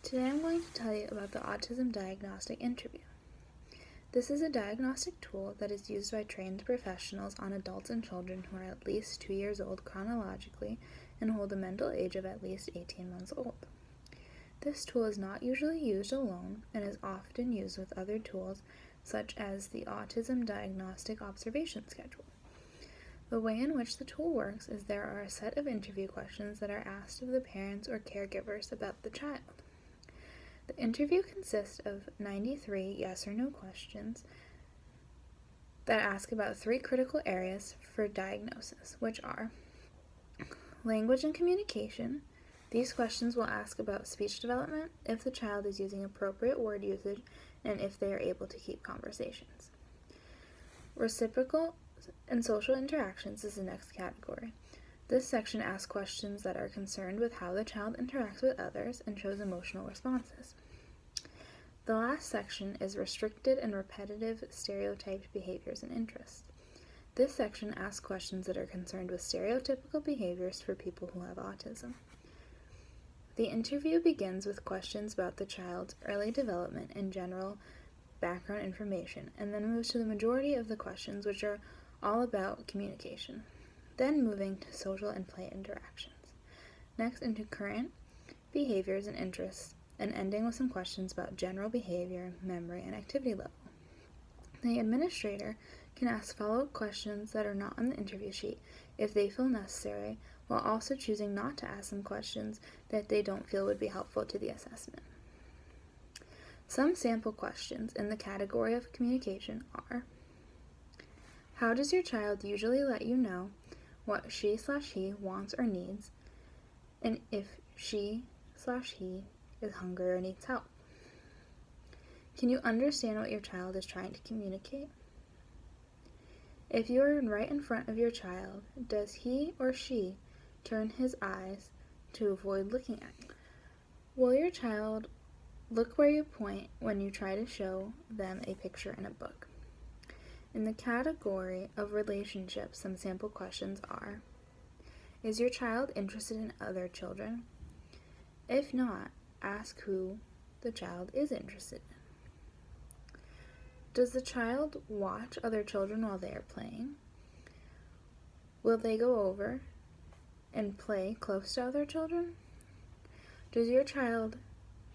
Today I'm going to tell you about the Autism Diagnostic Interview. This is a diagnostic tool that is used by trained professionals on adults and children who are at least 2 years old chronologically and hold a mental age of at least 18 months old. This tool is not usually used alone and is often used with other tools such as the Autism Diagnostic Observation Schedule. The way in which the tool works is there are a set of interview questions that are asked of the parents or caregivers about the child. The interview consists of 93 yes or no questions that ask about 3 critical areas for diagnosis, which are language and communication. These questions will ask about speech development, if the child is using appropriate word usage, and if they are able to keep conversations. Reciprocal and social interactions is the next category. This section asks questions that are concerned with how the child interacts with others and shows emotional responses. The last section is restricted and repetitive stereotyped behaviors and interests. This section asks questions that are concerned with stereotypical behaviors for people who have autism. The interview begins with questions about the child's early development and general background information, and then moves to the majority of the questions, which are all about communication, then moving to social and play interactions. Next, into current behaviors and interests, and ending with some questions about general behavior, memory, and activity level. The administrator can ask follow-up questions that are not on the interview sheet if they feel necessary, while also choosing not to ask some questions that they don't feel would be helpful to the assessment. Some sample questions in the category of communication are: how does your child usually let you know what she/he wants or needs, and if she/he is hungry or needs help? Can you understand what your child is trying to communicate? If you are right in front of your child, does he or she turn his eyes to avoid looking at you? Will your child look where you point when you try to show them a picture in a book? In the category of relationships, some sample questions are: is your child interested in other children? If not, ask who the child is interested in. Does the child watch other children while they are playing? Will they go over and play close to other children? Does your child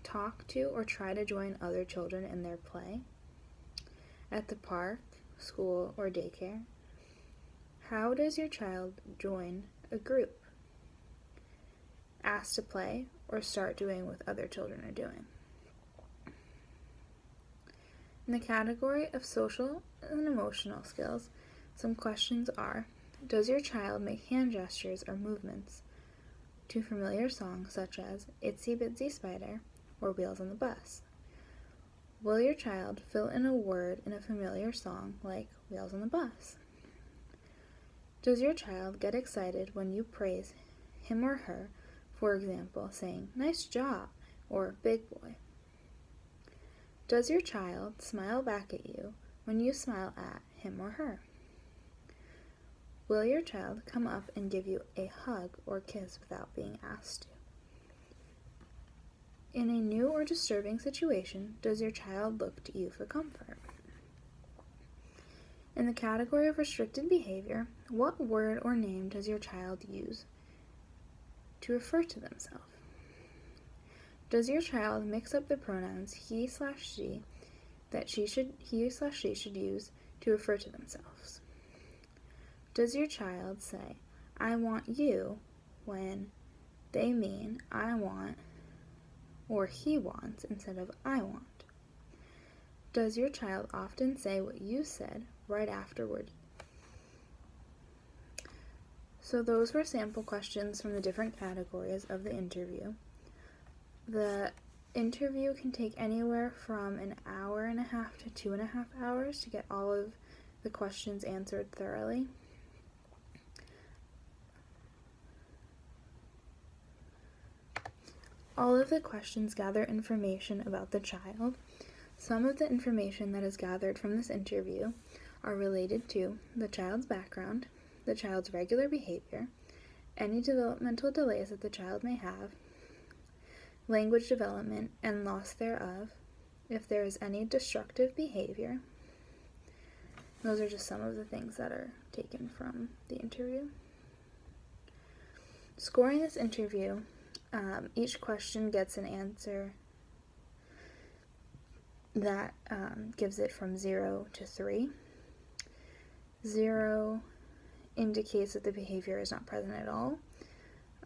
talk to or try to join other children in their play? At the park, school, or daycare? How does your child join a group? Ask to play or start doing what other children are doing? In the category of social and emotional skills, some questions are: does your child make hand gestures or movements to familiar songs such as Itsy Bitsy Spider or Wheels on the Bus? Will your child fill in a word in a familiar song like Wheels on the Bus? Does your child get excited when you praise him or her, for example, saying, "Nice job," or "Big boy"? Does your child smile back at you when you smile at him or her? Will your child come up and give you a hug or kiss without being asked to? In a new or disturbing situation, does your child look to you for comfort? In the category of restricted behavior, what word or name does your child use to refer to themselves? Does your child mix up the pronouns he/she that he/she should use to refer to themselves? Does your child say, "I want you," when they mean "I want" or "he wants" instead of "I want"? Does your child often say what you said right afterward? So those were sample questions from the different categories of the interview. The interview can take anywhere from an hour and a half to 2.5 hours to get all of the questions answered thoroughly. All of the questions gather information about the child. Some of the information that is gathered from this interview are related to the child's background, the child's regular behavior, any developmental delays that the child may have, language development, and loss thereof, if there is any destructive behavior. Those are just some of the things that are taken from the interview. Scoring this interview, each question gets an answer that gives it from 0 to 3. 0 indicates that the behavior is not present at all.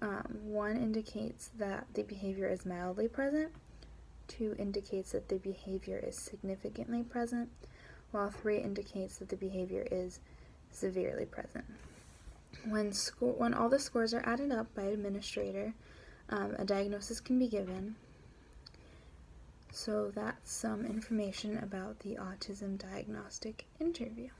1 indicates that the behavior is mildly present. 2 indicates that the behavior is significantly present, while 3 indicates that the behavior is severely present. When all the scores are added up by an administrator, a diagnosis can be given. So that's some information about the autism diagnostic interview.